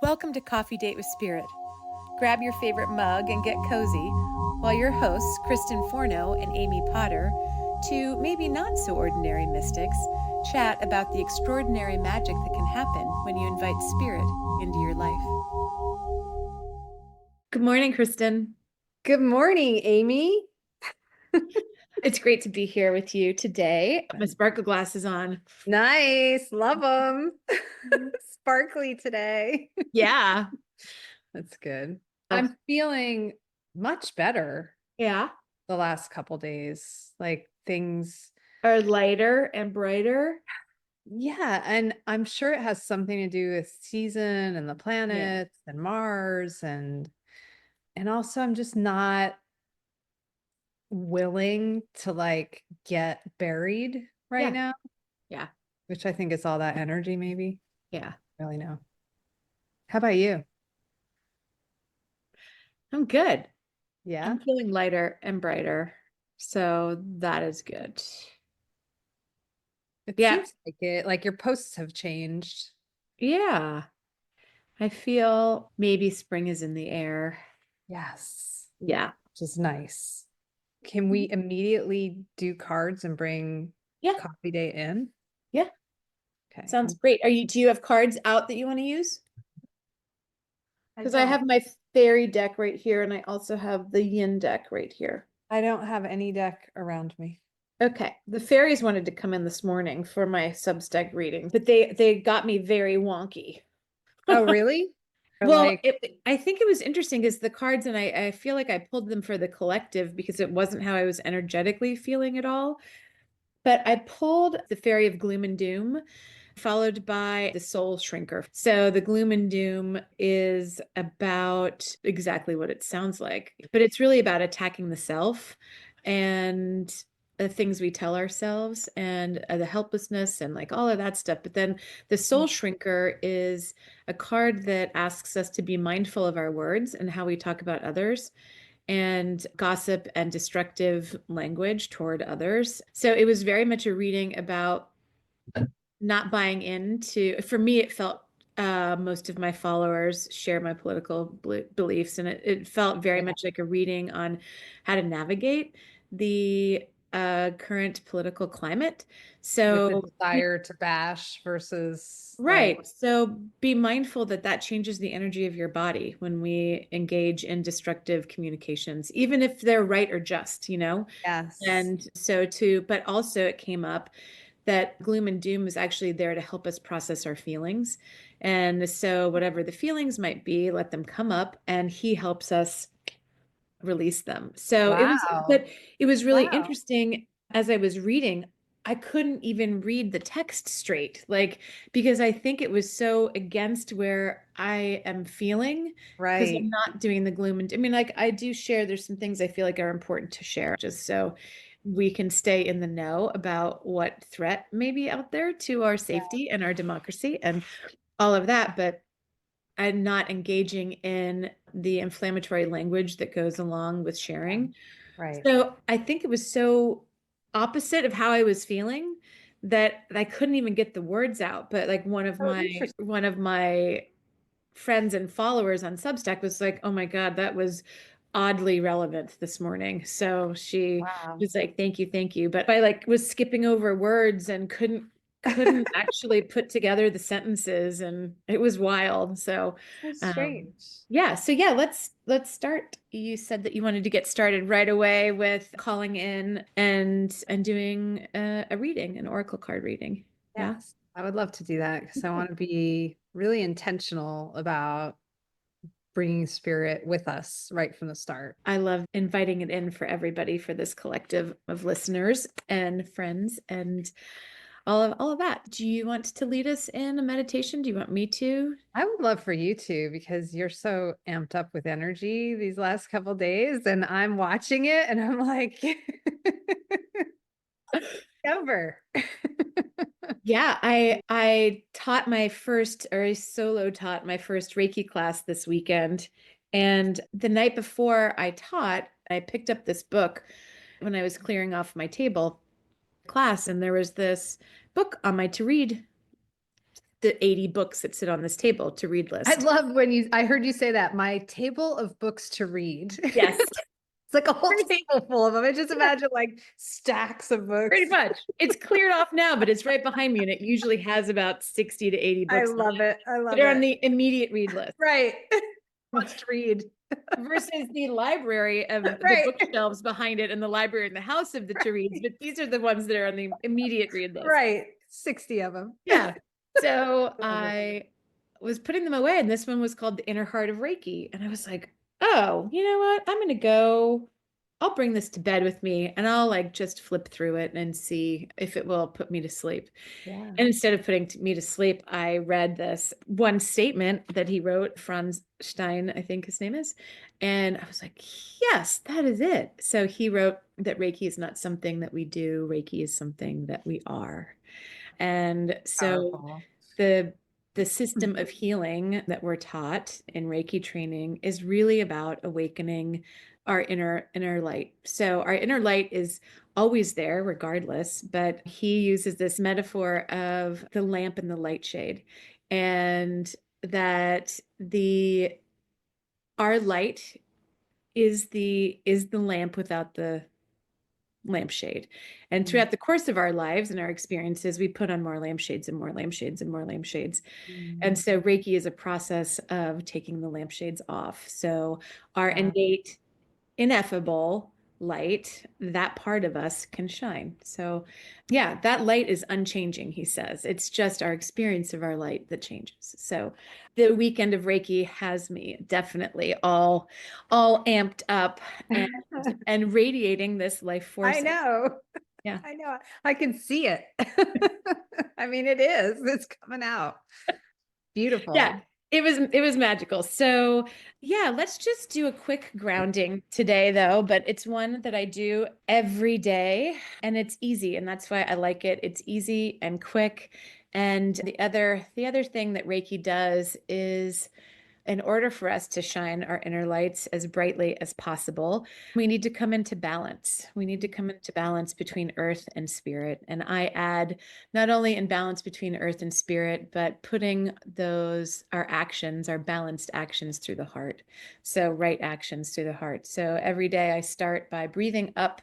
Welcome to Coffee Date with Spirit. Grab your favorite mug and get cozy while your hosts, Kristen Forno and Amy Potter, two maybe not so ordinary mystics, chat about the extraordinary magic that can happen when you invite spirit into your life. Good morning, Kristen. Good morning, Amy. It's great to be here with you today. My sparkle glasses on. Nice. Love them. Sparkly today. Yeah. That's good. I'm feeling much better Yeah. the last couple days. Like things Are lighter and brighter. Yeah, and I'm sure it has something to do with season and the planets and Mars and also I'm just not willing to like get buried right now. Yeah. Which I think is all that energy, maybe. Yeah. Really know. How about you? I'm good. Yeah. I'm feeling lighter and brighter. So that is good. It Yeah. seems like it. Like your posts have changed. Yeah. I feel maybe spring is in the air. Yes. Yeah. Which is nice. Can we immediately do cards and bring Yeah. coffee day in? Yeah. Okay. Sounds great. Do you have cards out that you want to use? Because I have my fairy deck right here, and I also have the yin deck right here. I don't have any deck around me. Okay. The fairies wanted to come in this morning for my Substack reading, but they got me very wonky. Oh, really? Or Well, like, I think it was interesting because the cards, and I feel like I pulled them for the collective because it wasn't how I was energetically feeling at all. But I pulled the Fairy of Gloom and Doom, followed by the Soul Shrinker. So the Gloom and Doom is about exactly what it sounds like, but it's really about attacking the self and the things we tell ourselves and the helplessness and like all of that stuff. But then the Soul Shrinker is a card that asks us to be mindful of our words and how we talk about others and gossip and destructive language toward others. So it was very much a reading about not buying into, for me, it felt most of my followers share my political beliefs, and it felt very much like a reading on how to navigate the current political climate. So with the desire to bash versus right. like, So be mindful that that changes the energy of your body when we engage in destructive communications, even if they're right or just, you know? yes. And so but also it came up that gloom and doom is actually there to help us process our feelings. And so whatever the feelings might be, let them come up and he helps us release them. So Wow. but it was really Wow. interesting as I was reading. I couldn't even read the text straight, like, because I think it was so against where I am feeling because I'm Right. not doing the gloom and I mean, like, I do share, there's some things I feel like are important to share just so we can stay in the know about what threat may be out there to our safety and our democracy and all of that. But I'm not engaging in the inflammatory language that goes along with sharing. Right. So I think it was so opposite of how I was feeling that I couldn't even get the words out. But like Oh, interesting. one of my friends and followers on Substack was like, "Oh my God, that was oddly relevant this morning." So she Wow. was like, thank you." But I like was skipping over words and couldn't actually put together the sentences, and it was wild. So So um strange. yeah, so yeah, let's start. You said that you wanted to get started right away with calling in and doing a reading, an oracle card reading. Yeah. Yes, I would love to do that because I want to be really intentional about bringing spirit with us right from the start. I love inviting it in for everybody for this collective of listeners and friends and all of that. Do you want to lead us in a meditation? Do you want me to? I would love for you to because you're so amped up with energy these last couple days, and I'm watching it and I'm like, over. Yeah, I taught my first, or I solo taught my first Reiki class this weekend. And the night before I taught, I picked up this book when I was clearing off my table class, and there was this book on my to read the 80 books that sit on this table to read I list. love when I heard you say that, my table of books to read. Yes. It's like a whole table full of them. I just imagine like stacks of books. Pretty much. It's cleared off now, but it's right behind me, and it usually has about 60 to 80 I books love it. I love that are on it. the immediate read list. Right. Must read. Versus the library of the Right. bookshelves behind it and the library in the house of the to reads, but these are the ones that are on the immediate read list. Right. 60 of them. Yeah. So I love it. I was putting them away, and this one was called The Inner Heart of Reiki. And I was like, oh, you know what? I'm going to go, I'll bring this to bed with me, and I'll like just flip through it and see if it will put me to sleep. Yeah. And instead of putting me to sleep, I read this one statement that he wrote, Franz Stein, I think his name is. And I was like, yes, that is it. So he wrote that Reiki is not something that we do, Reiki is something that we are. And so Powerful. the system of healing that we're taught in Reiki training is really about awakening our inner light. So our inner light is always there regardless, but he uses this metaphor of the lamp and the light shade, and that the our light is the lamp without the lampshade. And throughout the course of our lives and our experiences, we put on more lampshades and more lampshades and more lampshades. And so Reiki is a process of taking the lampshades off. So our Wow. innate, ineffable light, that part of us can shine. So yeah, that light is unchanging, he says. It's just our experience of our light that changes. So the weekend of Reiki has me definitely all amped up and radiating this life force. I know. Yeah. I know. I can see it. I mean, it is. It's coming out. Beautiful. Yeah. It was magical. So yeah, let's just do a quick grounding today though, but it's one that I do every day, and it's easy, and that's why I like it. It's easy and quick. And the other thing that Reiki does is, in order for us to shine our inner lights as brightly as possible, we need to come into balance. We need to come into balance between earth and spirit. And I add not only in balance between earth and spirit, but putting our actions, our balanced actions through the heart. So right actions through the heart. So every day I start by breathing up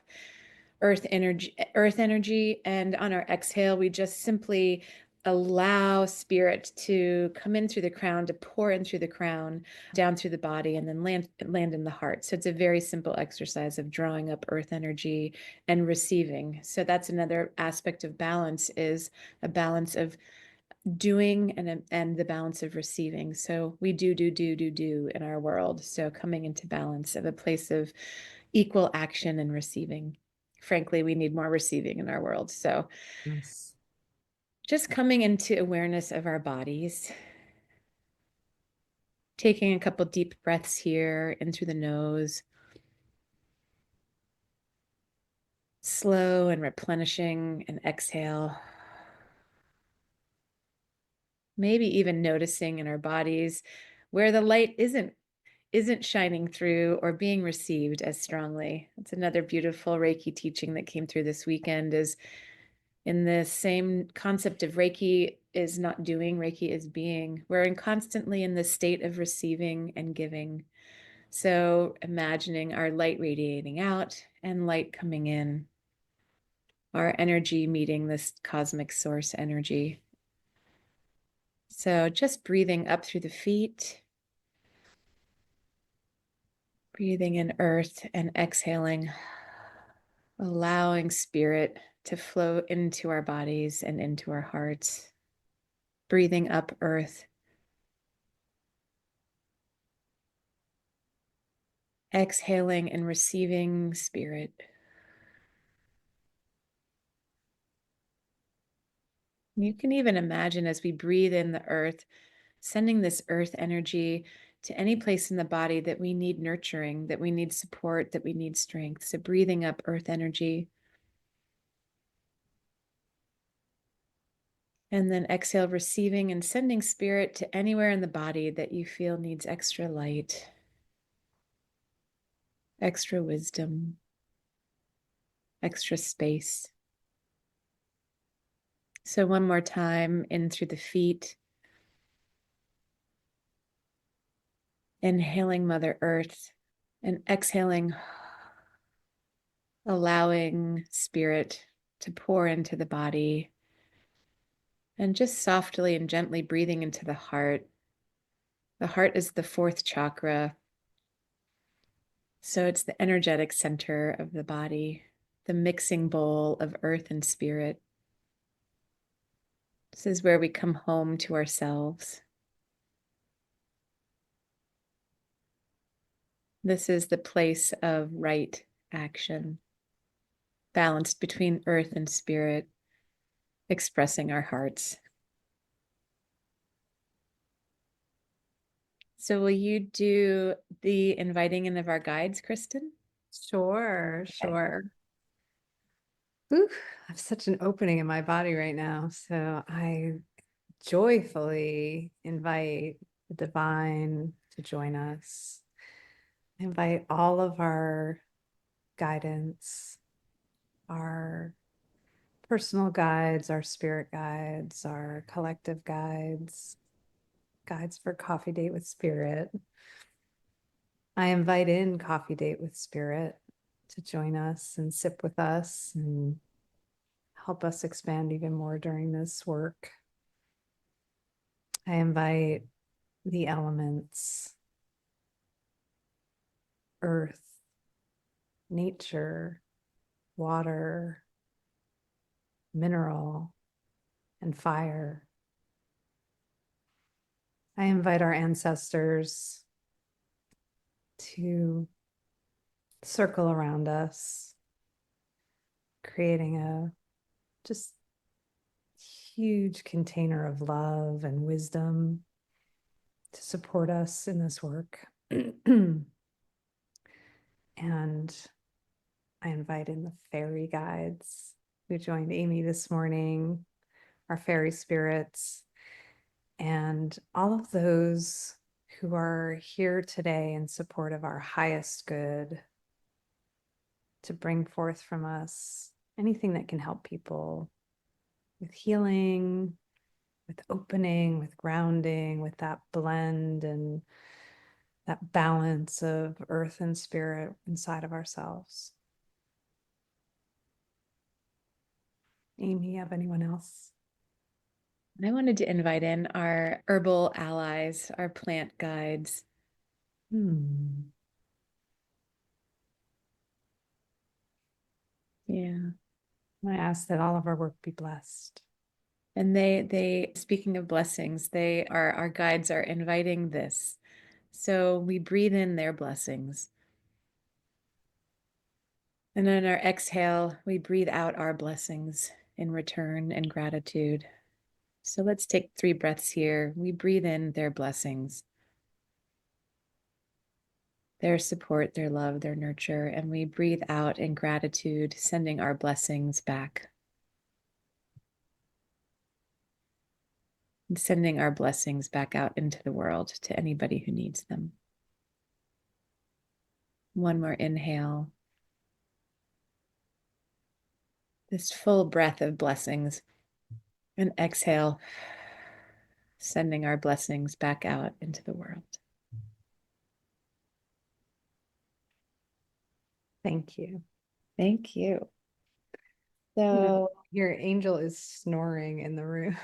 earth energy, and on our exhale we just simply allow spirit to come in through the crown, to pour in through the crown, down through the body, and then land in the heart. So it's a very simple exercise of drawing up earth energy and receiving. So that's another aspect of balance, is a balance of doing and the balance of receiving. So we do in our world. So coming into balance of a place of equal action and receiving. Frankly, we need more receiving in our world. So Yes. just coming into awareness of our bodies, taking a couple deep breaths here in through the nose, slow and replenishing, and exhale. Maybe even noticing in our bodies where the light isn't shining through or being received as strongly. That's another beautiful Reiki teaching that came through this weekend, is in the same concept of Reiki is not doing, Reiki is being. We're constantly in the state of receiving and giving. So imagining our light radiating out and light coming in, our energy meeting this cosmic source energy. So just breathing up through the feet, breathing in earth and exhaling, allowing spirit to flow into our bodies and into our hearts. Breathing up earth, exhaling and receiving spirit. You can even imagine, as we breathe in the earth, sending this earth energy to any place in the body that we need nurturing, that we need support, that we need strength. So breathing up earth energy. And then exhale, receiving and sending spirit to anywhere in the body that you feel needs extra light, extra wisdom, extra space. So one more time, in through the feet, Inhaling Mother Earth and exhaling, allowing spirit to pour into the body and just softly and gently breathing into the heart. The heart is the fourth chakra. So it's the energetic center of the body, the mixing bowl of earth and spirit. This is where we come home to ourselves. This is the place of right action, balanced between earth and spirit, expressing our hearts. So will you do the inviting in of our guides, Kristen? Sure, Okay. sure. Ooh, I have such an opening in my body right now. So I joyfully invite the divine to join us. I invite all of our guidance, our personal guides, our spirit guides, our collective guides, guides for Coffee Date with Spirit. I invite in Coffee Date with Spirit to join us and sip with us and help us expand even more during this work. I invite the elements, earth, nature, water, mineral, and fire. I invite our ancestors to circle around us, creating a just huge container of love and wisdom to support us in this work. And I invite in the fairy guides who joined Amy this morning, our fairy spirits, and all of those who are here today in support of our highest good to bring forth from us anything that can help people with healing, with opening, with grounding, with that blend and that balance of earth and spirit inside of ourselves. Amy, you have anyone else? I wanted to invite in our herbal allies, our plant guides. Yeah. I ask that all of our work be blessed. And speaking of blessings, our guides are inviting this. So we breathe in their blessings. And on our exhale, we breathe out our blessings in return and gratitude. So let's take 3 breaths here. We breathe in their blessings, their support, their love, their nurture, and we breathe out in gratitude, sending our blessings back. And sending our blessings back out into the world to anybody who needs them. One more inhale. This full breath of blessings. And exhale, sending our blessings back out into the world. Thank you. Thank you. So Your angel is snoring in the room.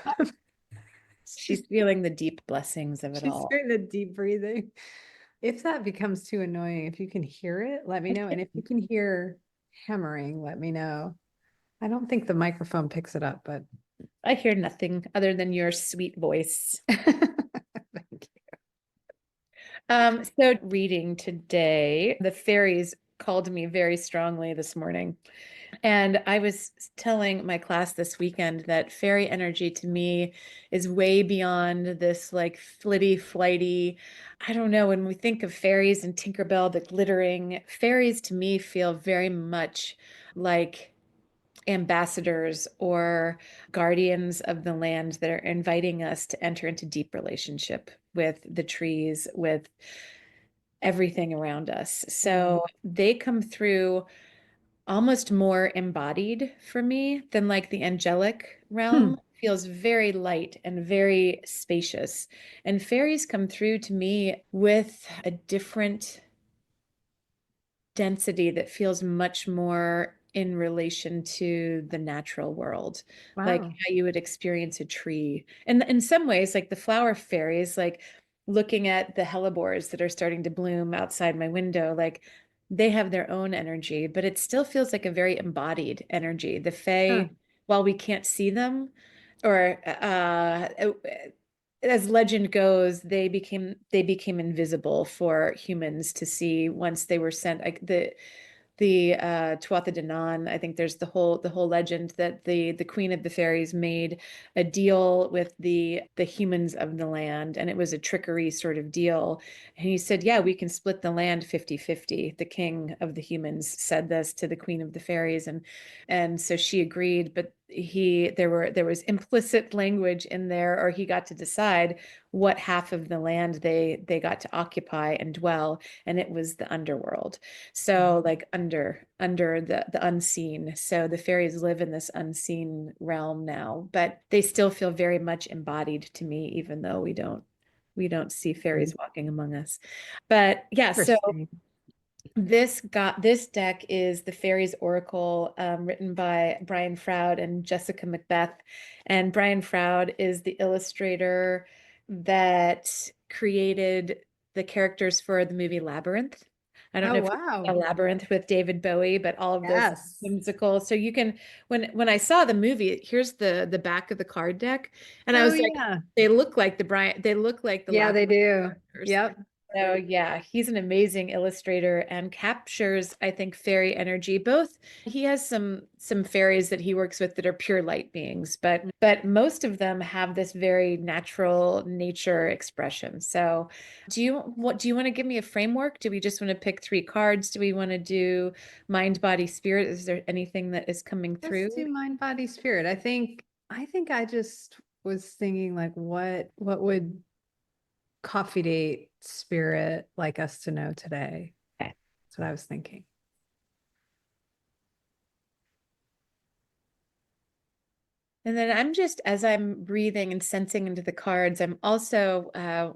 she's feeling the deep blessings of it She's all. doing the deep breathing. If that becomes too annoying, if you can hear it, let me know. And if you can hear hammering, let me know. I don't think the microphone picks it up, but I hear nothing other than your sweet voice. thank you. So reading today, the fairies called me very strongly this morning. And I was telling my class this weekend that fairy energy to me is way beyond this like flitty, flighty. I don't know. When we think of fairies and Tinkerbell, the glittering, fairies to me feel very much like ambassadors or guardians of the land that are inviting us to enter into deep relationship with the trees, with everything around us. So they come through almost more embodied for me than like the angelic realm. feels very light and very spacious. And fairies come through to me with a different density that feels much more in relation to the natural world, like Wow. how you would experience a tree. And in some ways, like the flower fairies, like looking at the hellebores that are starting to bloom outside my window, like they have their own energy, but it still feels like a very embodied energy. The Huh. fae, while we can't see them, or as legend goes, they became invisible for humans to see once they were sent. Like the Tuatha De Danann, I think there's the whole legend that the Queen of the Fairies made a deal with the humans of the land, and it was a trickery sort of deal. And he said, "Yeah, we can split the land 50-50." The king of the humans said this to the Queen of the Fairies, and so she agreed, but there was implicit language in there, or he got to decide what half of the land they got to occupy and dwell, and it was the underworld. So like under the unseen. So the fairies live in this unseen realm now, but they still feel very much embodied to me, even though we don't see fairies walking among us. But yeah, so Interesting. this deck is the Fairies Oracle, written by Brian Froud and Jessica Macbeth. And Brian Froud is the illustrator that created the characters for the movie Labyrinth. I don't know Oh, if you saw wow. Labyrinth with David Bowie, but all of those Yes. whimsical. So you can when I saw the movie, here's the back of the card deck, and I Oh, was like, yeah. they look like the Yeah, they Labyrinth do. characters. Yep. So yeah, he's an amazing illustrator and captures, I think, fairy energy. Both he has some fairies that he works with that are pure light beings, but most of them have this very natural nature expression. So do you want to give me a framework? Do we just want to pick three cards? Do we want to do mind, body, spirit? Is there anything that is coming Let's through? do mind, body, spirit. I think I just was thinking like what would coffee date spirit like us to know today? Okay. That's what I was thinking. And then as I'm breathing and sensing into the cards, I'm also,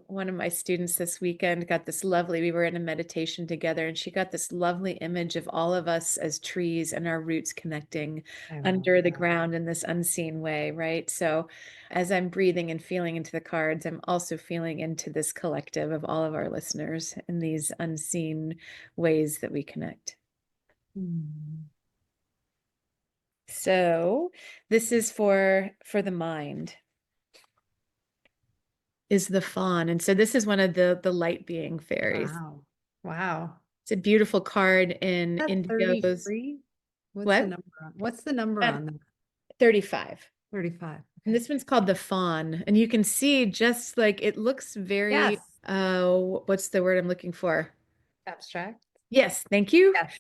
one of my students this weekend got this we were in a meditation together, and she got this lovely image of all of us as trees and our roots connecting I love under the that. ground in this unseen way, right? So as I'm breathing and feeling into the cards, I'm also feeling into this collective of all of our listeners in these unseen ways that we connect. Hmm. So this is for the mind. Is the fawn. And so this is one of the light being fairies. Wow. Wow. It's a beautiful card in That Indigo's 33? what? What's the number Um, on that? 35. 35. And Okay. this one's called the fawn. And you can see just like it looks Yes. very what's the word I'm looking for? Abstract. Yes, thank you. Yes.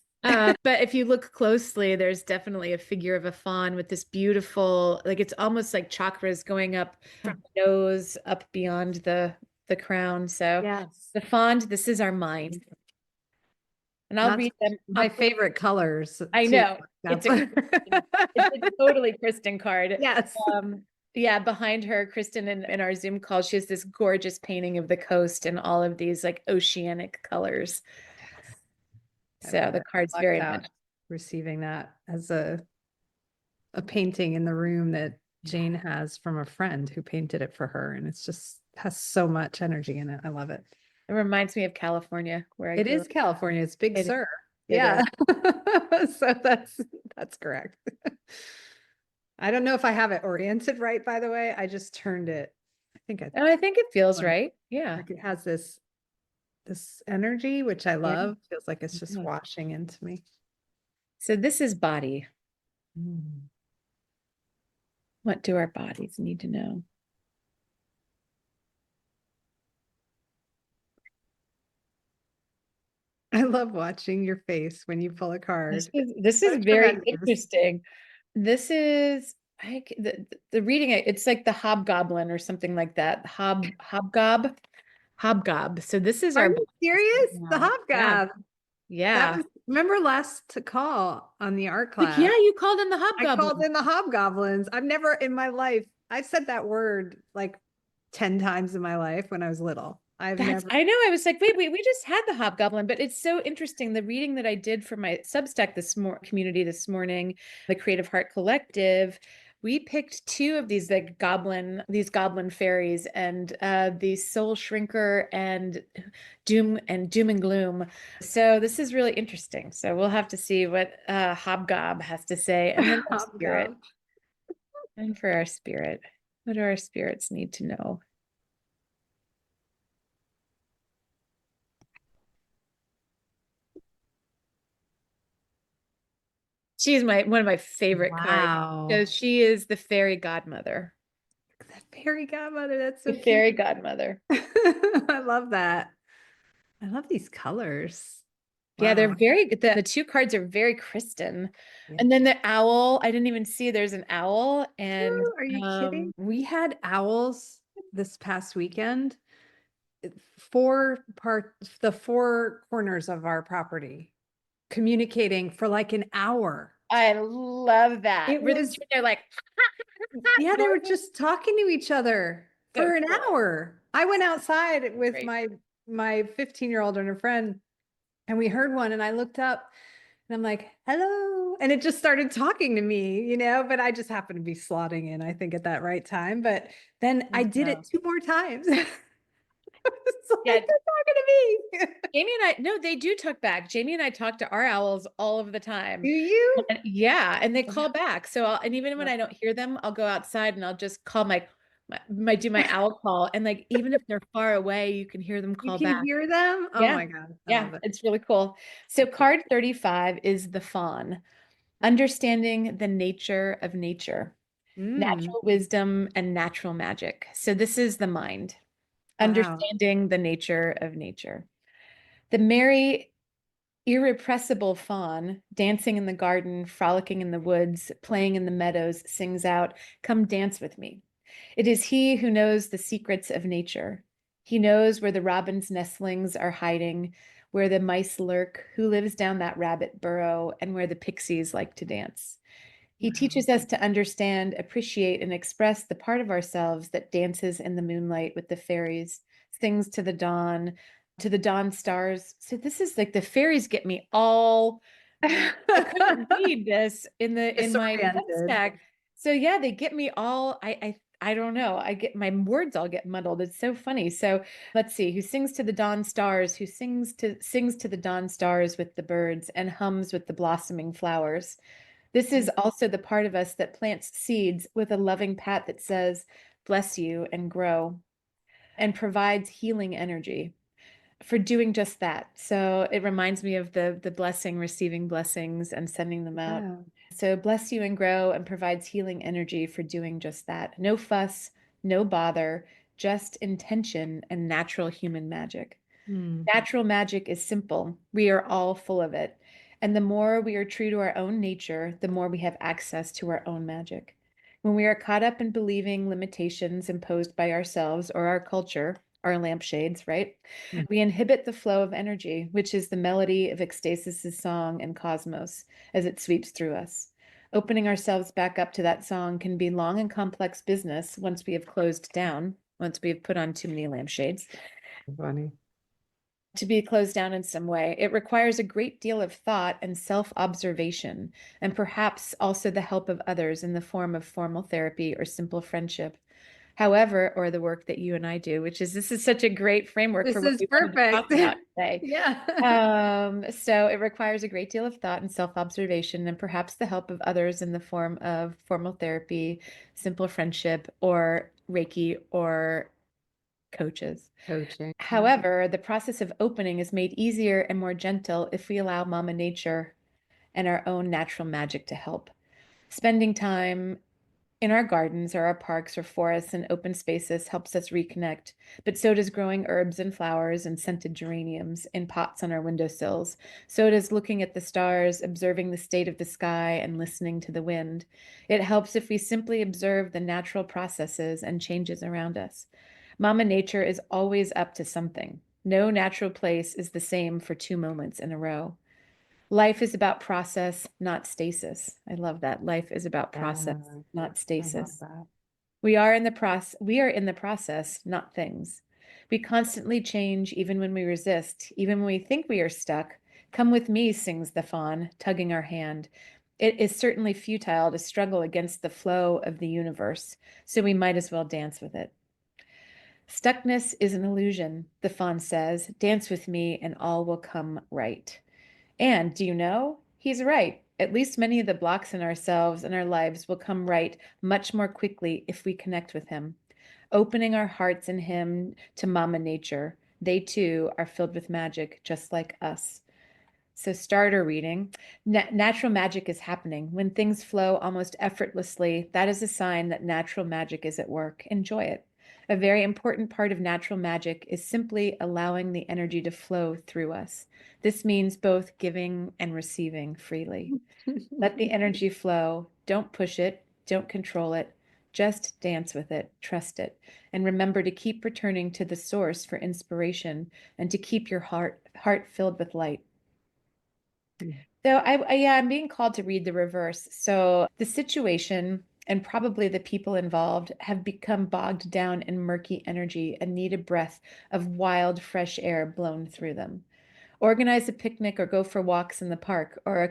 But if you look closely, there's definitely a figure of a fawn with this beautiful, like it's almost like chakras going up from the nose up beyond the crown. So Yes. the fawn, this is our mind. And I'll That's read them. my favorite colors I too. know it's That's a it's a totally Kristen card. yes. Um, yeah, behind her, Kristen in our Zoom call, she has this gorgeous painting of the coast and all of these like oceanic colors. Yes. I So love the it. I card's lucked very out much. receiving that as a painting in the room that Jane has from a friend who painted it for her. And it's just has so much energy in it. I love it. It reminds me of California, where I It grew is up. California. It's Big It, Sur. it Yeah. is. So that's correct. I don't know if I have it oriented right, by the way. I just turned it. I think I Oh, I think it feels like right. Yeah. like it has this energy, which I Yeah. love. Feels like it's just Yeah. washing into me. So this is body. Mm. What do our bodies need to know? I love watching your face when you pull a This card. is this So is very tremendous. interesting. This is the reading it, it's like the hobgoblin or something like that. Hobgob. So this is Are our you bodies right serious? The now. Yeah. hobgob. That Yeah. was, remember last to call on the art Like, yeah, class. you called in the I called hobgoblin. in the hobgoblins. I've never in my life I've said that word like 10 times in my life when I was little. I've That's, never. I know. I was like, wait, we just had the hobgoblin, but it's so interesting. The reading that I did for my Substack community this morning, the Creative Heart Collective, we picked two of these like these goblin fairies, and the Soul Shrinker and Doom and Gloom. So this is really interesting. So we'll have to see what Hobgob has to say, and then our spirit, Hobgoblin. and for our spirit, what do our spirits need to know? She's one of my favorite cards Wow. because she is the fairy godmother. That fairy godmother, that's The so cute. fairy godmother. I love that. I love these colors. Yeah, they're Wow. very good. The two cards are very Kristen. Yeah. And then the owl, I didn't even see there's an owl. And Are you kidding? We had owls this past weekend, the four corners of our property communicating for like an hour. I love that. It Were they, was, they're like yeah, they were noises. just talking to each other So for an cool. hour. I went outside with Great. my 15-year-old and her friend, and we heard one, and I looked up and I'm like, hello. And it just started talking to me, but I just happened to be slotting in, I think, at that right time. But then I did it Wow. two more times. It's like, Yeah, they're talking to me. Jamie and I, no, they do talk back. Jamie and I talk to our owls all of the Do time. you? And yeah, and they Wow. call back. So and even when I don't hear them, I'll go outside and I'll just call do my owl call. And like even if they're far away, you can hear them You call can back. hear them? Oh Yeah. my God. I Yeah, love it. it's really cool. So card 35 is the Fawn, understanding the nature of nature, Mm, natural wisdom and natural magic. So this is the mind, wow. understanding the nature of nature. The merry irrepressible fawn, dancing in the garden, frolicking in the woods, playing in the meadows, sings out, "Come dance with me." It is he who knows the secrets of nature. He knows where the robin's nestlings are hiding, where the mice lurk, who lives down that rabbit burrow, and where the pixies like to dance. He Wow. teaches us to understand, appreciate, and express the part of ourselves that dances in the moonlight with the fairies, sings to the dawn stars. So this is like the fairies get me all. I couldn't read this in my Disoriented. Substack. So yeah, they get me all. I don't know. I get my words all get muddled. It's so funny. So let's see. Who sings to the dawn stars? Who sings to the dawn stars with the birds and hums with the blossoming flowers? This is also the part of us that plants seeds with a loving pat that says, "Bless you and grow," and provides healing energy for doing just that. So it reminds me of the blessing, receiving blessings and sending them out. Wow. So bless you and grow and provides healing energy for doing just that. No fuss, no bother, just intention and natural human magic. Hmm. Natural magic is simple. We are all full of it. And the more we are true to our own nature, the more we have access to our own magic. When we are caught up in believing limitations imposed by ourselves or our culture, our lampshades, right? Hmm. We inhibit the flow of energy, which is the melody of ecstasis' song and cosmos as it sweeps through us. Opening ourselves back up to that song can be long and complex business once we have closed down, once we have put on too many lampshades Funny. to be closed down in some way. It requires a great deal of thought and self-observation, and perhaps also the help of others in the form of formal therapy or simple friendship. However, or the work that you and I do, which is this is such a great framework for This what is we wanted to talk perfect. about today. Yeah. So it requires a great deal of thought and self-observation, and perhaps the help of others in the form of formal therapy, simple friendship, or Reiki or coaches. Coaching. However, the process of opening is made easier and more gentle if we allow Mama Nature and our own natural magic to help. Spending time in our gardens or our parks or forests and open spaces helps us reconnect, but so does growing herbs and flowers and scented geraniums in pots on our windowsills. So does looking at the stars, observing the state of the sky, and listening to the wind. It helps if we simply observe the natural processes and changes around us. Mama Nature is always up to something. No natural place is the same for 2 moments in a row. Life is about process, not stasis. I love that. Life is about process, Yeah, not I love stasis. that. We are in the process, not things. We constantly change even when we resist, even when we think we are stuck. Come with me, sings the fawn, tugging our hand. It is certainly futile to struggle against the flow of the universe, so we might as well dance with it. Stuckness is an illusion, the fawn says. Dance with me and all will come right. And do you know? He's right. At least many of the blocks in ourselves and our lives will come right much more quickly if we connect with him. Opening our hearts in him to Mama Nature. They too are filled with magic, just like us. So, starter reading. Natural magic is happening. When things flow almost effortlessly, that is a sign that natural magic is at work. Enjoy it. A very important part of natural magic is simply allowing the energy to flow through us. This means both giving and receiving freely. Let the energy flow. Don't push it. Don't control it. Just dance with it. Trust it. And remember to keep returning to the source for inspiration and to keep your heart filled with light. So yeah, I'm being called to read the reverse. So the situation and probably the people involved have become bogged down in murky energy and need a breath of wild, fresh air blown through them. Organize a picnic or go for walks in the park or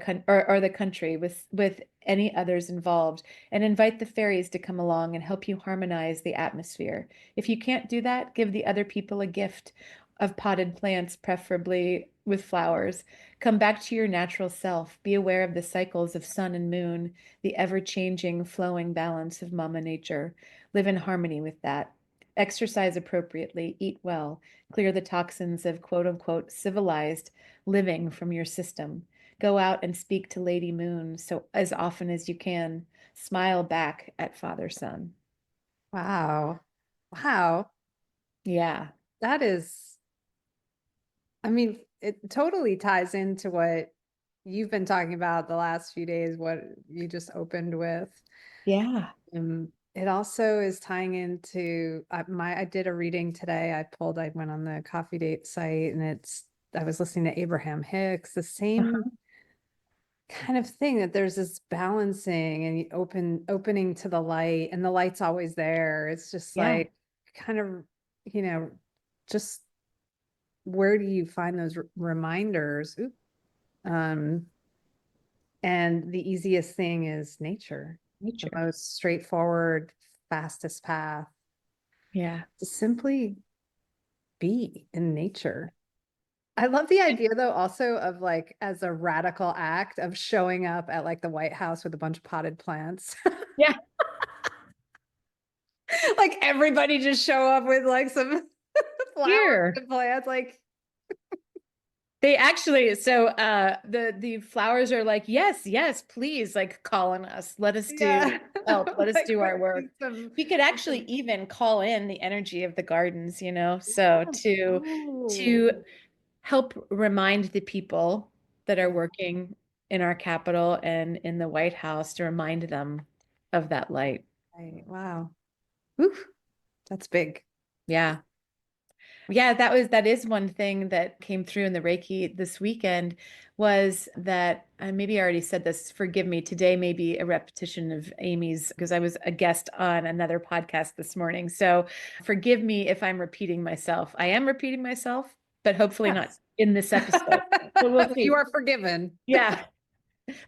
the country with any others involved and invite the fairies to come along and help you harmonize the atmosphere. If you can't do that, give the other people a gift of potted plants, preferably with flowers. Come back to your natural self. Be aware of the cycles of sun and moon, the ever-changing, flowing balance of Mama Nature. Live in harmony with that. Exercise appropriately, eat well, clear the toxins of quote unquote civilized living from your system. Go out and speak to Lady Moon so as often as you can. Smile back at Father Sun. Wow. Wow. Yeah. That is, I mean, it totally ties into what you've been talking about the last few days, what you just opened with. Yeah. It also is tying into I did a reading today. I went on the coffee date site and I was listening to Abraham Hicks, the same Uh-huh. kind of thing that there's this balancing and opening to the light and the light's always there. It's just Yeah. like kind of, you know, just where do you find those reminders? Oop. Um, and the easiest thing is nature, the Nature. most straightforward, fastest path Yeah. to simply be in nature. I love the idea though also of like as a radical act of showing up at like the White House with a bunch of potted plants. Yeah. Like everybody just show up with like some flowers Here. and plants like They actually, so the flowers are like, yes, yes, please, like calling us. Let us do yeah. help. Let us Like do what our need work. We could actually some even call in the energy of the gardens, so to oh help remind the people that are yeah. working in our capital and in the White House to remind them of that light. Right. Wow. Oof, that's big. Yeah. Yeah, that is one thing that came through in the Reiki this weekend was that maybe I already said this, forgive me, today may be a repetition of Amy's because I was a guest on another podcast this morning. So forgive me if I'm repeating myself. I am repeating myself, but hopefully not Yes. in this episode. But we'll You see. are forgiven. Yeah.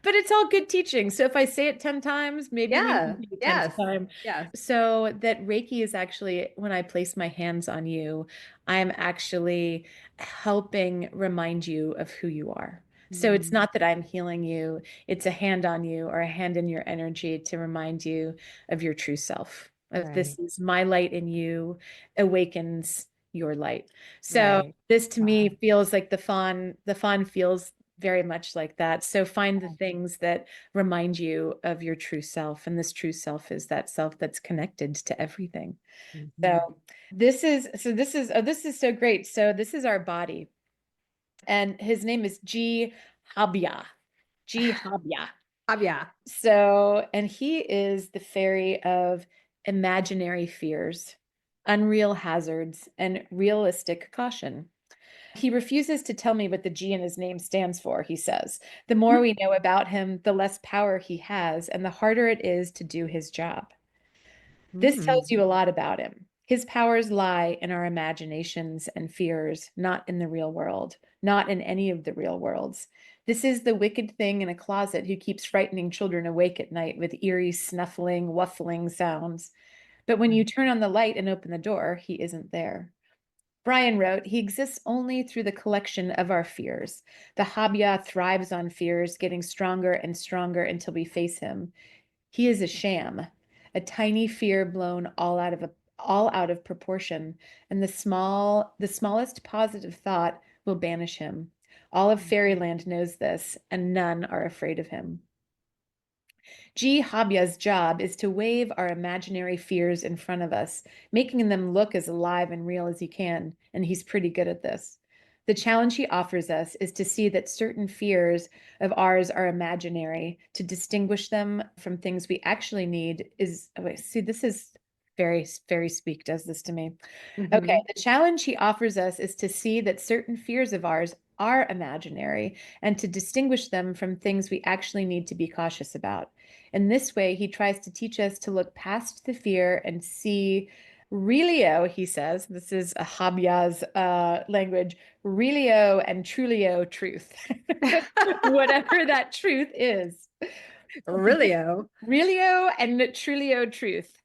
But it's all good teaching. So if I say it 10 times, maybe we Yeah. need the 10th Yes. time. Yes. So that Reiki is actually, when I place my hands on you, I'm actually helping remind you of who you are. So it's Mm, not that I'm healing you, it's a hand on you or a hand in your energy to remind you of your true self. If right. this is my light in you, awakens your light. So Right. this to me Wow. feels like the fawn feels very much like that. So find the things that remind you of your true self. And this true self is that self that's connected to everything. Mhm. So this is so great. So this is our body. And his name is G Habya. G Habya. Yeah. So, and he is the fairy of imaginary fears, unreal hazards, and realistic caution. He refuses to tell me what the G in his name stands for, he says. The more we know about him, the less power he has, and the harder it is to do his job. This tells Mm. you a lot about him. His powers lie in our imaginations and fears, not in the real world, not in any of the real worlds. This is the wicked thing in a closet who keeps frightening children awake at night with eerie, snuffling, wuffling sounds. But when you turn on the light and open the door, he isn't there. Brian wrote, he exists only through the collection of our fears. The Habya thrives on fears, getting stronger and stronger until we face him. He is a sham, a tiny fear blown all out of proportion, and the smallest positive thought will banish him. All of fairyland knows this, and none are afraid of him. G. Habya's job is to wave our imaginary fears in front of us, making them look as alive and real as he can, and he's pretty good at this. The challenge he offers us is to see that certain fears of ours are imaginary, to distinguish them from things we actually need is, oh wait, see, this is very, very speak does this to me. Okay, Mhm. the challenge he offers us is to see that certain fears of ours are imaginary and to distinguish them from things we actually need to be cautious about. In this way, he tries to teach us to look past the fear and see Relio, he says, this is a Habya's language, Relio and Trulio truth, whatever that truth is. Realio. Relio and Trulio truth.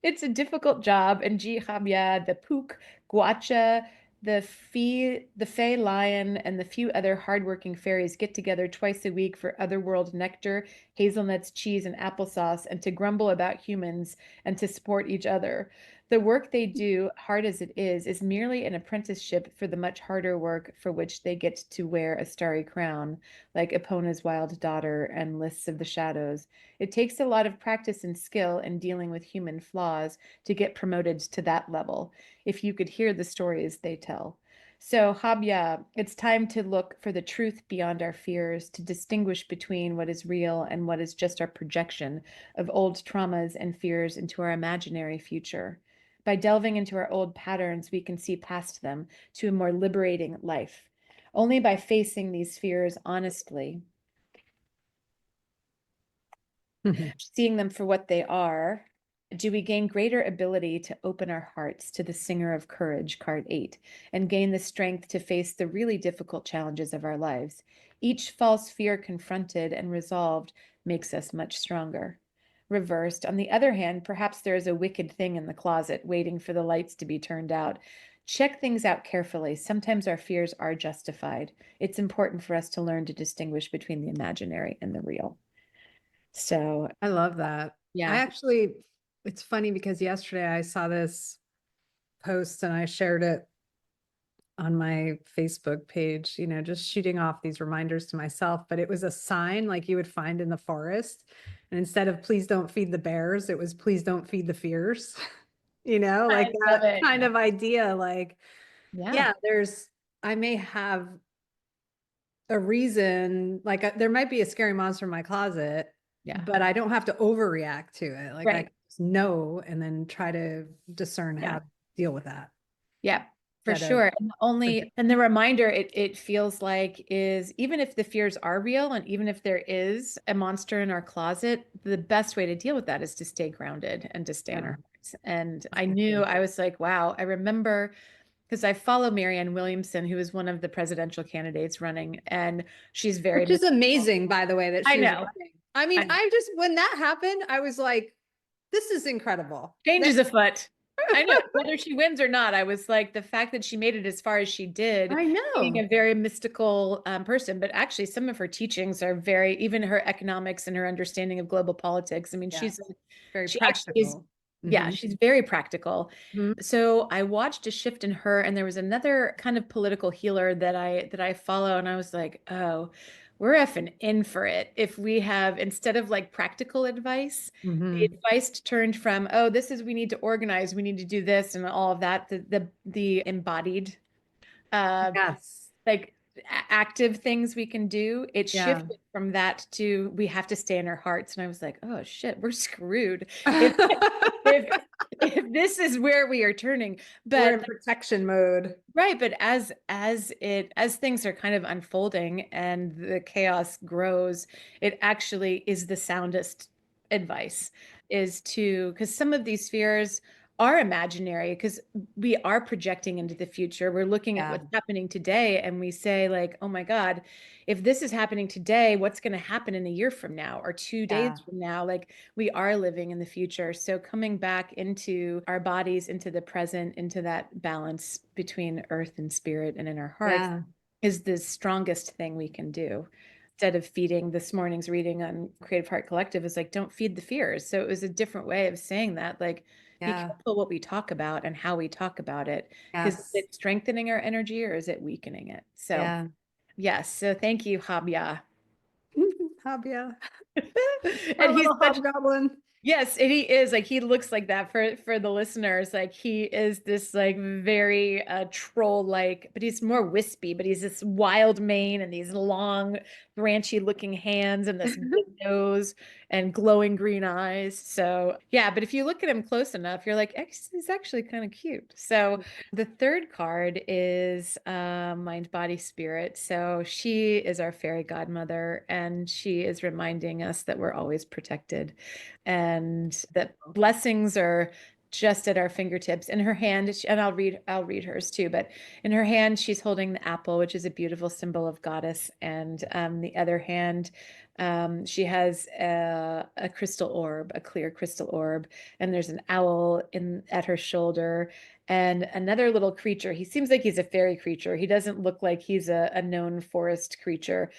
It's a difficult job, and G. Habya, the Pook, Guacha, the Fey Lion, and the few other hardworking fairies get together twice a week for otherworld nectar, hazelnuts, cheese, and applesauce, and to grumble about humans and to support each other. The work they do, hard as it is merely an apprenticeship for the much harder work for which they get to wear a starry crown, like Epona's wild daughter and Lists of the Shadows. It takes a lot of practice and skill in dealing with human flaws to get promoted to that level, if you could hear the stories they tell. So, Habya, it's time to look for the truth beyond our fears, to distinguish between what is real and what is just our projection of old traumas and fears into our imaginary future. By delving into our old patterns, we can see past them to a more liberating life. Only by facing these fears honestly, seeing them for what they are, do we gain greater ability to open our hearts to the singer of courage, card 8, and gain the strength to face the really difficult challenges of our lives. Each false fear confronted and resolved makes us much stronger. Reversed, on the other hand, perhaps there is a wicked thing in the closet waiting for the lights to be turned out. Check things out carefully. Sometimes our fears are justified. It's important for us to learn to distinguish between the imaginary and the real. So, I love that. I yeah. actually, it's funny because yesterday I saw this post and I shared it on my Facebook page, just shooting off these reminders to myself, but it was a sign like you would find in the forest. And instead of please don't feed the bears, it was please don't feed the fears, like I love that it. kind of idea. Like, Yeah. yeah, I may have a reason, like there might be a scary monster in my closet, Yeah. but I don't have to overreact to it. Like I Right. can just know and then try to discern Yeah. how to deal with that Yeah. For instead of sure. And only, and the reminder it feels like is even if the fears are real and even if there is a monster in our closet, the best way to deal with that is to stay grounded and to stay on yeah, our hearts. And I knew exactly. I was like, wow, I remember because I follow Marianne Williamson, who is one of the presidential candidates running, and she's very Which is mystical. amazing, by the way, that I she's know. running. I mean, I know. I just, when that happened, I was like, this is incredible. Change That is afoot. I know whether she wins or not. I was like the fact that she made it as far as she did, I being know. a very mystical person. But actually, some of her teachings are very, even her economics and her understanding of global politics. I mean, Yes. Very she actually is, practical. yeah, Hmm. she's very practical. Hmm. So I watched a shift in her, and there was another kind of political healer that I follow, and I was like, oh, we're effing in for it. If we have instead of like practical advice, the Hmm. advice turned from, oh, this is we need to organize, we need to do this, and all of that, the embodied uh Yes. like active things we can do, it Yeah. shifted from that to we have to stay in our hearts. And I was like, oh shit, we're screwed if if if this is where we are turning. We're But in protection mode. right, but as things are kind of unfolding and the chaos grows, it actually is the soundest advice. is to, because some of these fears are imaginary, because we are projecting into the future. We're looking at Yeah. what's happening today and we say, like, oh my God, if this is happening today, what's going to happen in a year from now or 2 days Yeah. from now? Like, we are living in the future. So coming back into our bodies, into the present, into that balance between earth and spirit and in our hearts Yeah. is the strongest thing we can do. Instead of feeding, this morning's reading on Creative Heart Collective is like, don't feed the fears. So it was a different way of saying that, like, be Yeah. careful what we talk about and how we talk about it, because is Yes. it strengthening our energy or is it weakening it? So Yeah. yes, so thank you, Habya. Habia. And Our he's little such, hobgoblin. yes, and he is like, he looks like that for the listeners. Like, he is this like very troll like, but he's more wispy, but he's this wild mane and these long branchy looking hands and this big nose and glowing green eyes. So yeah, but if you look at him close enough, you're like, He's actually kind of cute." So the third card is Mind, Body, Spirit. So she is our fairy godmother, and she is reminding us that we're always protected and that blessings are just at our fingertips. In her hand, and I'll read hers too, but in her hand, she's holding the apple, which is a beautiful symbol of goddess. And the other hand, she has a crystal orb, a clear crystal orb, and there's an owl in at her shoulder and another little creature. He seems like he's a fairy creature. He doesn't look like he's a known forest creature.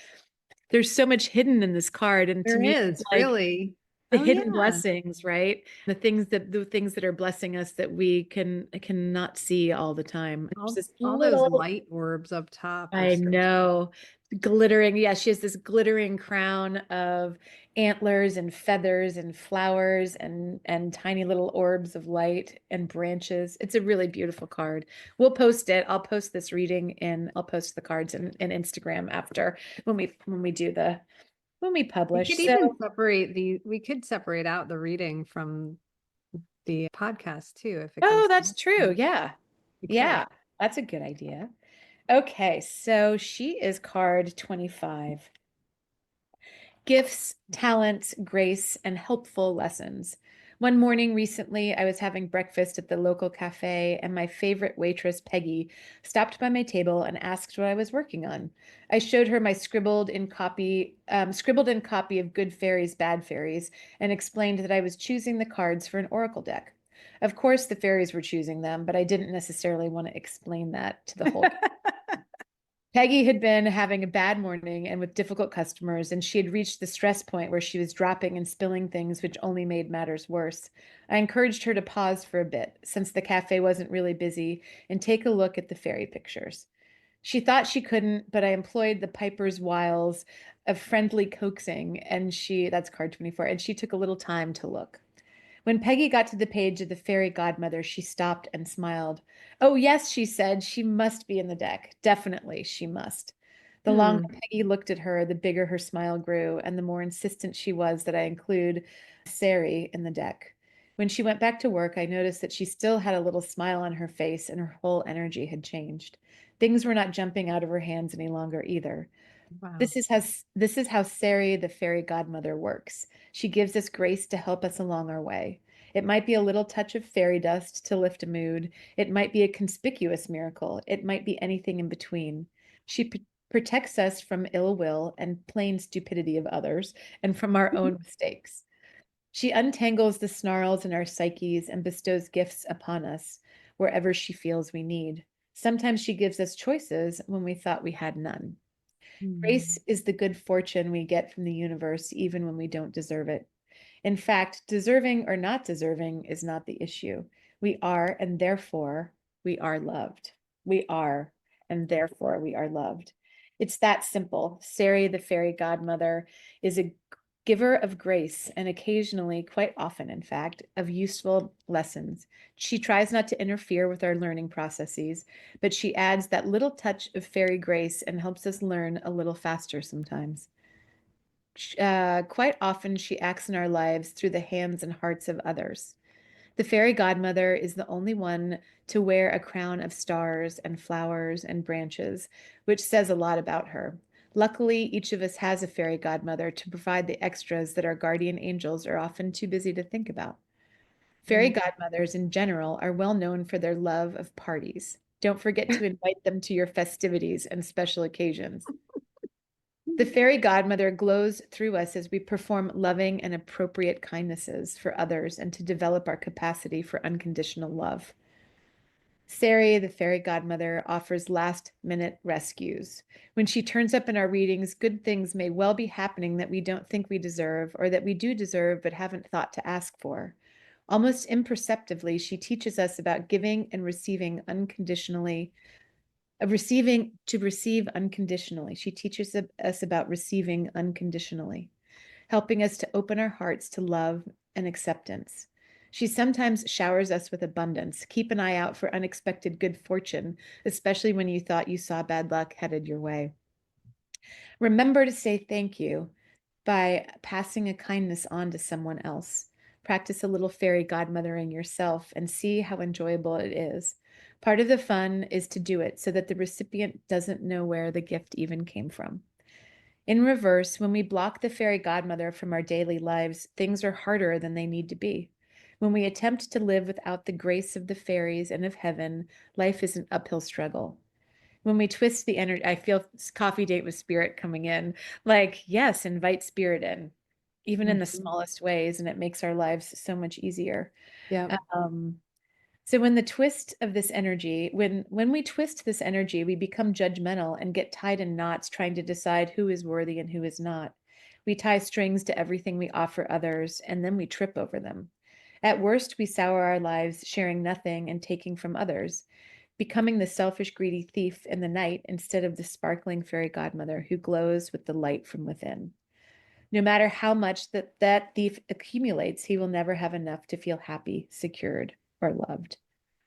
There's so much hidden in this card, and to There me, it's is like really. the Oh hidden yeah. blessings, right? The things that are blessing us that we cannot see all the time. There's this All those little, light orbs up top are I so know, glittering. Yeah, she has this glittering crown of antlers and feathers and flowers and tiny little orbs of light and branches. It's a really beautiful card. We'll post it. I'll post this reading and I'll post the cards in Instagram after when we we publish. could So, even separate we could separate out the reading from the podcast too if it oh, comes that's true. to Yeah. we could. Yeah. That's a good idea. Okay, so she is card 25. Gifts, talents, grace, and helpful lessons. One morning recently, I was having breakfast at the local cafe, and my favorite waitress, Peggy, stopped by my table and asked what I was working on. I showed her my scribbled in copy of Good Fairies, Bad Fairies, and explained that I was choosing the cards for an oracle deck. Of course, the fairies were choosing them, but I didn't necessarily want to explain that to the whole. Peggy had been having a bad morning and with difficult customers, and she had reached the stress point where she was dropping and spilling things, which only made matters worse. I encouraged her to pause for a bit, since the cafe wasn't really busy, and take a look at the fairy pictures. She thought she couldn't, but I employed the Piper's wiles of friendly coaxing, and that's card 24, and she took a little time to look. When Peggy got to the page of the fairy godmother, she stopped and smiled. "Oh, yes," she said, "she must be in the deck. Definitely, she must." The longer Hmm. Peggy looked at her, the bigger her smile grew, and the more insistent she was that I include Sari in the deck. When she went back to work, I noticed that she still had a little smile on her face, and her whole energy had changed. Things were not jumping out of her hands any longer either. Wow. This is how Sari, the fairy godmother, works. She gives us grace to help us along our way. It might be a little touch of fairy dust to lift a mood. It might be a conspicuous miracle. It might be anything in between. She protects us from ill will and plain stupidity of others and from our own mistakes. She untangles the snarls in our psyches and bestows gifts upon us wherever she feels we need. Sometimes she gives us choices when we thought we had none. Grace Hmm. is the good fortune we get from the universe, even when we don't deserve it. In fact, deserving or not deserving is not the issue. We are, and therefore we are loved. We are, and therefore we are loved. It's that simple. Sari, the fairy godmother, is a giver of grace and occasionally, quite often, in fact, of useful lessons. She tries not to interfere with our learning processes, but she adds that little touch of fairy grace and helps us learn a little faster sometimes. Quite often, she acts in our lives through the hands and hearts of others. The fairy godmother is the only one to wear a crown of stars and flowers and branches, which says a lot about her. Luckily, each of us has a fairy godmother to provide the extras that our guardian angels are often too busy to think about. Fairy Mm. godmothers in general are well known for their love of parties. Don't forget to invite them to your festivities and special occasions. The fairy godmother glows through us as we perform loving and appropriate kindnesses for others and to develop our capacity for unconditional love. Sari, the fairy godmother, offers last minute rescues. When she turns up in our readings, good things may well be happening that we don't think we deserve or that we do deserve but haven't thought to ask for. Almost imperceptibly, she teaches us about giving and receiving unconditionally, receiving to receive unconditionally. She teaches us about receiving unconditionally, helping us to open our hearts to love and acceptance. She sometimes showers us with abundance. Keep an eye out for unexpected good fortune, especially when you thought you saw bad luck headed your way. Remember to say thank you by passing a kindness on to someone else. Practice a little fairy godmothering yourself and see how enjoyable it is. Part of the fun is to do it so that the recipient doesn't know where the gift even came from. In reverse, when we block the fairy godmother from our daily lives, things are harder than they need to be. When we attempt to live without the grace of the fairies and of heaven, life is an uphill struggle. When we twist the energy, I feel coffee date with spirit coming in. Like, yes, invite spirit in, even in the Mhm. smallest ways, and it makes our lives so much easier. Yep. Um, so when the twist of this energy, when we twist this energy, we become judgmental and get tied in knots trying to decide who is worthy and who is not. We tie strings to everything we offer others, and then we trip over them. At worst, we sour our lives, sharing nothing and taking from others, becoming the selfish, greedy thief in the night instead of the sparkling fairy godmother who glows with the light from within. No matter how much that thief accumulates, he will never have enough to feel happy, secured, or loved.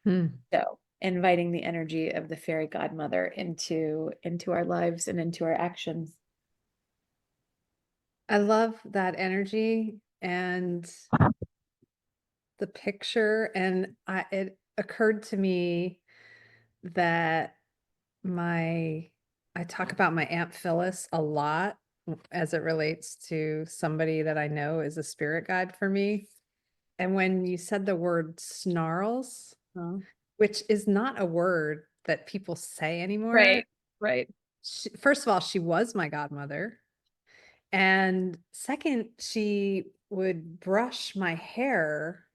Hmm. So, inviting the energy of the fairy godmother into our lives and into our actions. I love that energy and the picture. And it occurred to me that my I talk about my Aunt Phyllis a lot as it relates to somebody that I know is a spirit guide for me. And when you said the word snarls, Oh, which is not a word that people say anymore, right, right. first of all, she was my godmother. And second, she would brush my hair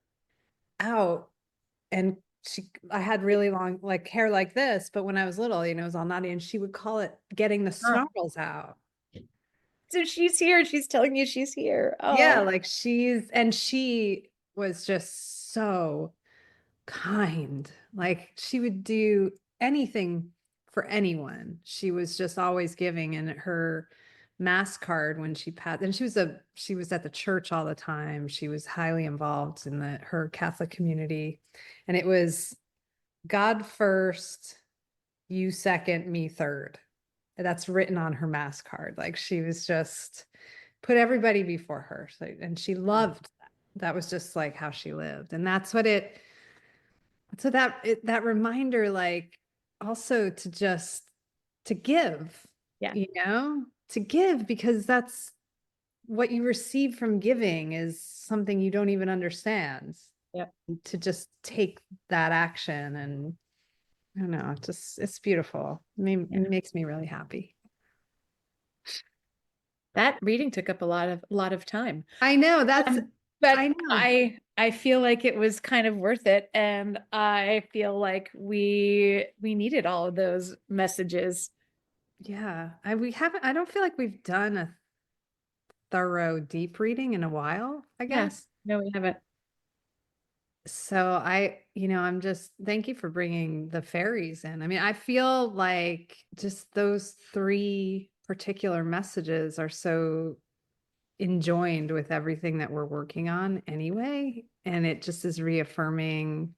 out and I had really long like hair like this, but when I was little, it was all naughty and she would call it getting the Oh. snarls out. So she's here. She's telling you she's here. Yeah, Oh, like she was just so kind. Like she would do anything for anyone. She was just always giving, and her mass card when she passed, and she was at the church all the time. She was highly involved in her Catholic community, and it was God first, you second, me third. That's written on her mass card. Like she was just put everybody before her. So, and she loved that. That was just like how she lived. And that's what it, so that reminder, like also to just to give, yeah, to give because that's what you receive from giving is something you don't even understand. yeah, To just take that action and I don't know, it's beautiful. yeah. It makes me really happy. That reading took up a lot of time. I know But I know. I feel like it was kind of worth it, and I feel like we needed all of those messages. Yeah. We haven't, I don't feel like we've done a thorough deep reading in a while, I Yeah, guess. no, we haven't. So I'm just thank you for bringing the fairies in. I mean, I feel like just those three particular messages are so enjoined with everything that we're working on anyway. And it just is reaffirming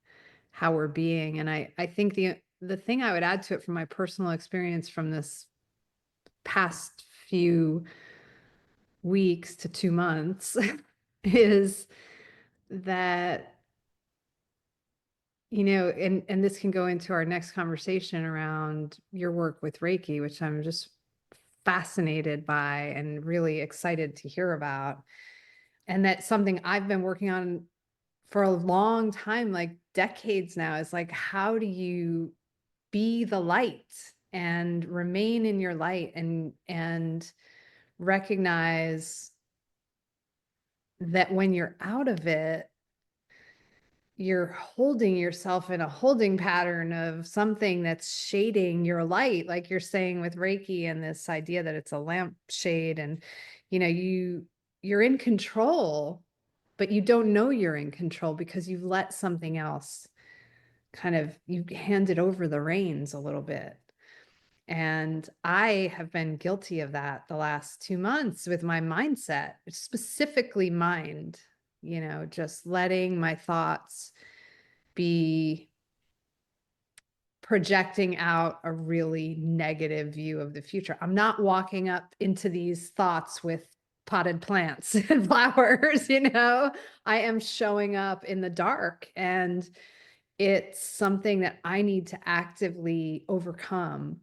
how we're being. And I think the thing I would add to it from my personal experience from this past few weeks to 2 months is that and this can go into our next conversation around your work with Reiki, which I'm just fascinated by and really excited to hear about. And that's something I've been working on for a long time, like decades now, is like, how do you be the light and remain in your light and recognize that when you're out of it, you're holding yourself in a holding pattern of something that's shading your light, like you're saying with Reiki and this idea that it's a lampshade. And you're in control, but you don't know you're in control because you've let something else kind of, you handed over the reins a little bit. And I have been guilty of that the last 2 months with my mindset, specifically mind, just letting my thoughts be projecting out a really negative view of the future. I'm not walking up into these thoughts with potted plants and flowers, I am showing up in the dark, and it's something that I need to actively overcome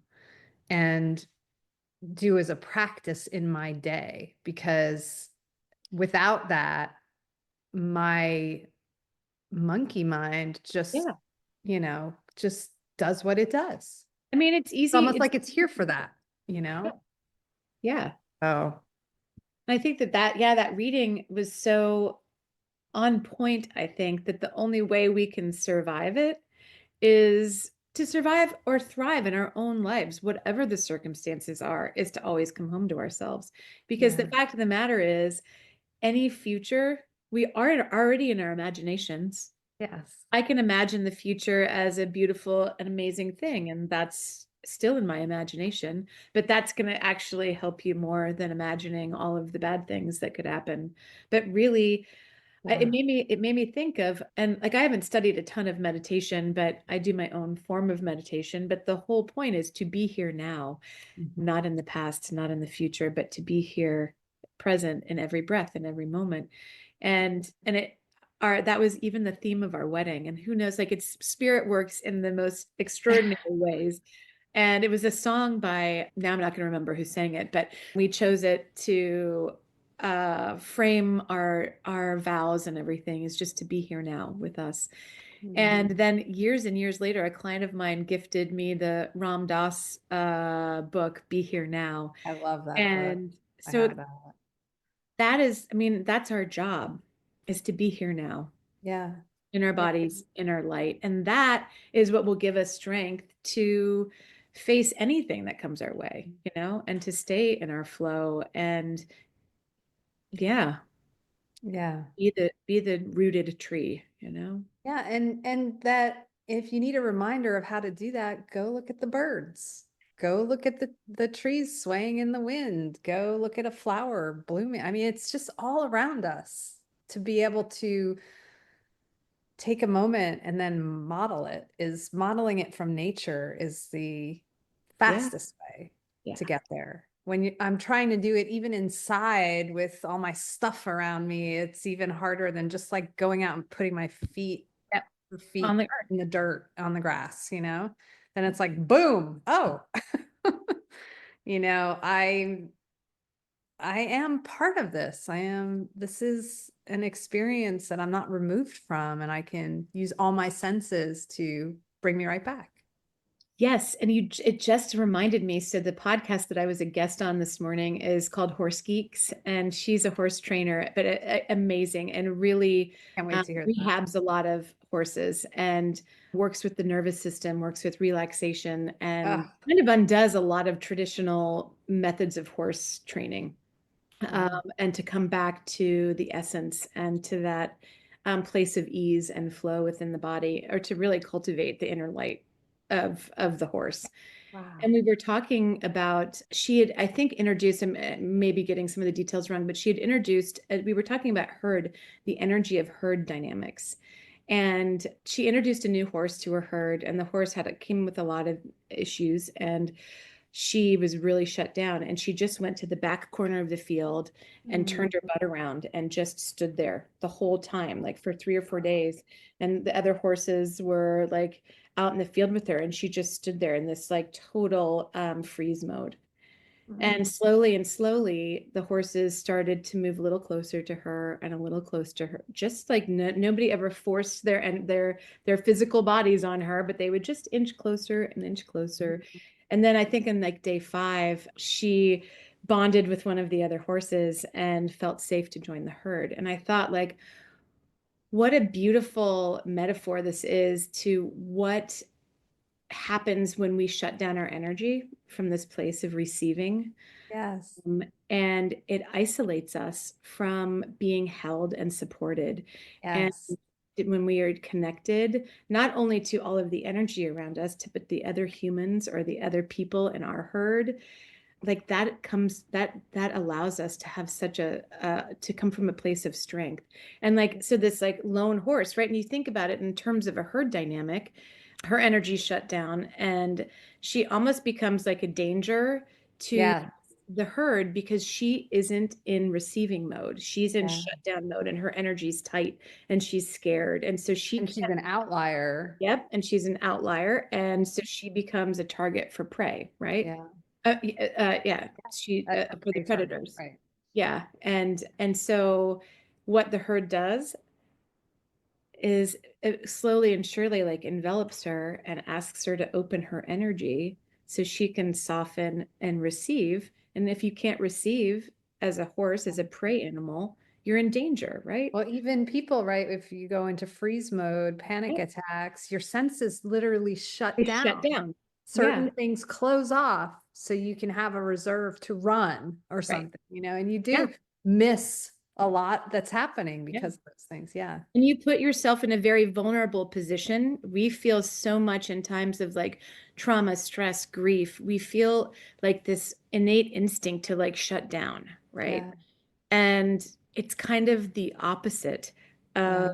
and do as a practice in my day, because without that, my monkey mind just, Yeah. just does what it does. I mean, it's It's easy. almost like it's here for that, you know? Yeah. Oh, I think that reading was so on point. I think that the only way we can survive it is to survive or thrive in our own lives, whatever the circumstances are, is to always come home to ourselves. Because the yeah. fact of the matter is, any future, we are already in our imaginations. Yes. I can imagine the future as a beautiful and amazing thing, and that's still in my imagination, but that's going to actually help you more than imagining all of the bad things that could happen. But really, it Yeah. made me think of, and like I haven't studied a ton of meditation, but I do my own form of meditation. But the whole point is to be here now, Mhm. not in the past, not in the future, but to be here present in every breath in every moment. And it our that was even the theme of our wedding. And who knows, like it's spirit works in the most extraordinary ways. And it was a song by, now I'm not going to remember who sang it, but we chose it to frame our vows and everything, is just to be here now with us. Mm. And then years and years later, a client of mine gifted me the Ram Dass book, Be Here Now. I love that book. And I so have that. that is, I mean, that's our job, is to be here now Yeah. in our Yeah. bodies, in our light. And that is what will give us strength to face anything that comes our way, and to stay in our flow. And yeah, Yeah. be the rooted tree. Yeah. And that if you need a reminder of how to do that, go look at the birds. Go look at the trees swaying in the wind. Go look at a flower blooming. I mean, it's just all around us. To be able to take a moment and then modeling it from nature is the Yeah. fastest way Yeah. to get there. I'm trying to do it even inside with all my stuff around me, it's even harder than just like going out and putting my Yep. On feet the earth. in the dirt on the grass, then it's like boom. Oh, you know i I am part of this. This is an experience that I'm not removed from, and I can use all my senses to bring me right back. Yes, and it just reminded me. So the podcast that I was a guest on this morning is called Horse Geeks, and she's a horse trainer, but amazing, and really Can't wait to hear that. rehabs a lot of horses and works with the nervous system, works with relaxation, and Oh, kind of undoes a lot of traditional methods of horse training. wow. And to come back to the essence and to that place of ease and flow within the body, or to really cultivate the inner light of the horse. And Wow. we were talking about, she had, I think, introduced, maybe getting some of the details wrong, but she had introduced, we were talking about herd, the energy of herd dynamics. And she introduced a new horse to her herd, and the horse came with a lot of issues, and she was really shut down. And she just went to the back corner of the field and Mm. turned her butt around and just stood there the whole time, like for 3 or 4 days. And the other horses were like out in the field with her, and she just stood there in this like total freeze mode. And slowly, the horses started to move a little closer to her and a little closer to her. Just like nobody ever forced their physical bodies on her, but they would just inch closer and inch closer. And then I think in like day 5, she bonded with one of the other horses and felt safe to join the herd. And I thought, like, what a beautiful metaphor this is to what happens when we shut down our energy from this place of receiving. Yes. And it isolates us from being held and supported. And Yes. when we are connected, not only to all of the energy around us, but the other humans or the other people in our herd, like that allows us to have such a to come from a place of strength. And like, so this like lone horse, right? And you think about it in terms of a herd dynamic, her energy shut down and she almost becomes like a danger to Yeah. the herd because she isn't in receiving mode. She's in Yeah. shutdown mode and her energy's tight and she's scared. And so she And she's can't, an outlier. yep, and she's an outlier. And so she becomes a target for prey, right? Yeah. Yeah, she A for the prey target. predators. Right. Yeah, and so what the herd does is it slowly and surely like envelops her and asks her to open her energy so she can soften and receive. And if you can't receive as a horse, as a prey animal, you're in danger, right? Well, even people, right? If you go into freeze mode, panic Right. attacks, your senses literally shut They shut down. down. Certain Yeah, things close off so you can have a reserve to run or right. something, and you Yeah, do miss a lot that's happening yeah. because of those things. Yeah. And you put yourself in a very vulnerable position. We feel so much in times of like trauma, stress, grief. We feel like this innate instinct to like shut down, right? Yeah. And it's kind of the opposite of Yeah.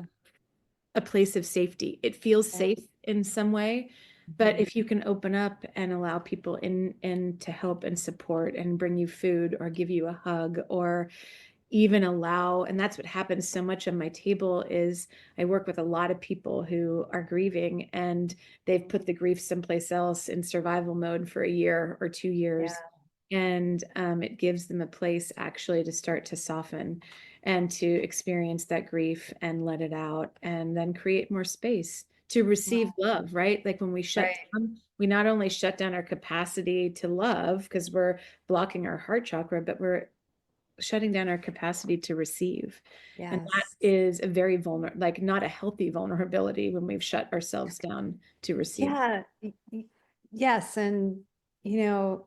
a place of safety. It feels Yeah. safe in some way, but Mhm. if you can open up and allow people in to help and support and bring you food or give you a hug or even allow, and that's what happens so much on my table is I work with a lot of people who are grieving and they've put the grief someplace else in survival mode for a year or 2 years. Yeah. And it gives them a place actually to start to soften and to experience that grief and let it out and then create more space to receive Wow. love, right? Like when we shut Right. down, we not only shut down our capacity to love because we're blocking our heart chakra, but we're shutting down our capacity to receive. And that Yes. is a very vulnerable, like not a healthy vulnerability when we've shut ourselves down to receive. Yeah. Yes. And, you know,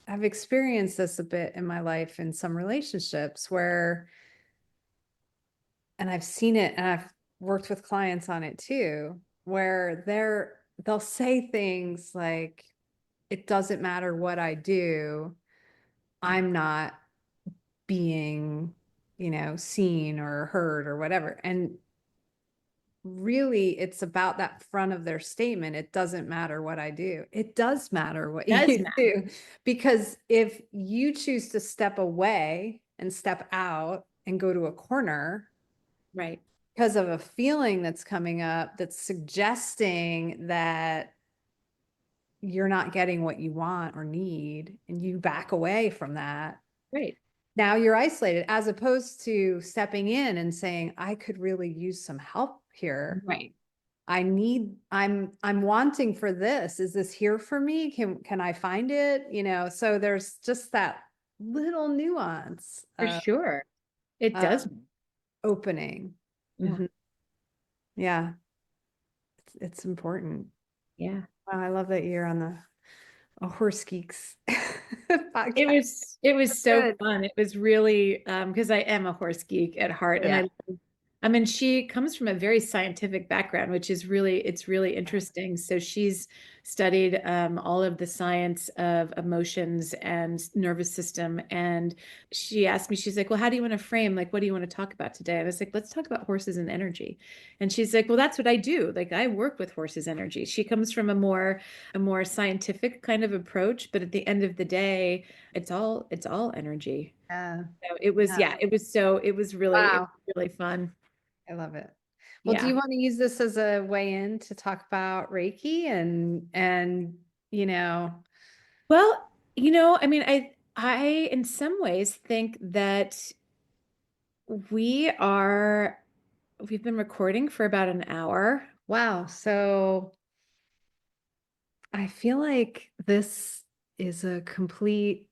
I've experienced this a bit in my life in some relationships where, and I've seen it and I've worked with clients on it too, where they'll say things like, it doesn't matter what I do, I'm not being, seen or heard or whatever. And really, it's about that front of their statement. It doesn't matter what I do. It does matter what Does you matter, do. Because if you choose to step away and step out and go to a corner right? because of a feeling that's coming up that's suggesting that you're not getting what you want or need, and you back away from that, Right, now you're isolated, as opposed to stepping in and saying, I could really use some help here. right, I'm wanting for this. Is this here for me? Can I find it? So there's just that little nuance for of, sure. It of does. opening. Yeah, Mhm. Yeah, it's important. yeah. Wow, I love that you're on the a Horse Geeks It podcast. was so Good. fun. It was really because I am a horse geek at heart and Yeah. I mean she comes from a very scientific background, which is really it's really interesting. So she's studied all of the science of emotions and nervous system and she asked me, she's like, well, how do you want to frame, like, what do you want to talk about today? I was like, let's talk about horses and energy. And she's like, well, that's what I do. Like I work with horses energy. She comes from a more scientific kind of approach, but at the end of the day, it's all energy. Yeah. So it was, Yeah. yeah, it Wow. was really fun. I love it. Well, do Yeah. you want to use this as a way in to talk about Reiki and you know, Well, I mean, I in some ways think that we are we've been recording for about an hour. Wow. So I feel like this is a complete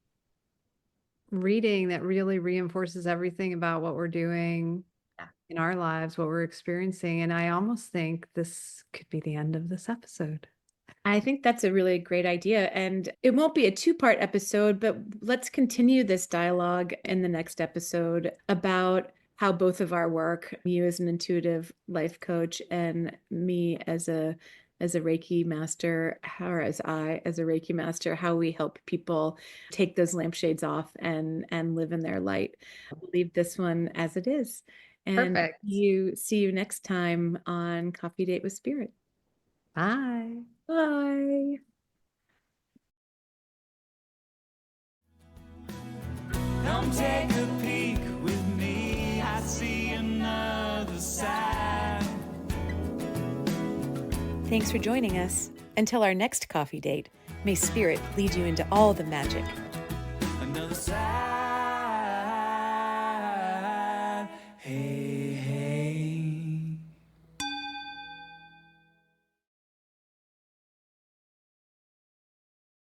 reading that really reinforces everything about what we're doing Yeah. in our lives, what we're experiencing. And I almost think this could be the end of this episode. I think that's a really great idea. And it won't be a two-part episode, but let's continue this dialogue in the next episode about how both of our work, you as an intuitive life coach and me as a Reiki master, or as I as a Reiki master, how we help people take those lampshades off and live in their light. We'll leave this one as it is. And Perfect. see you next time on Coffee Date with Spirit. Bye. Bye. Come take a peek with me. I see another side. Thanks for joining us. Until our next coffee date, may Spirit lead you into all the magic. Another side.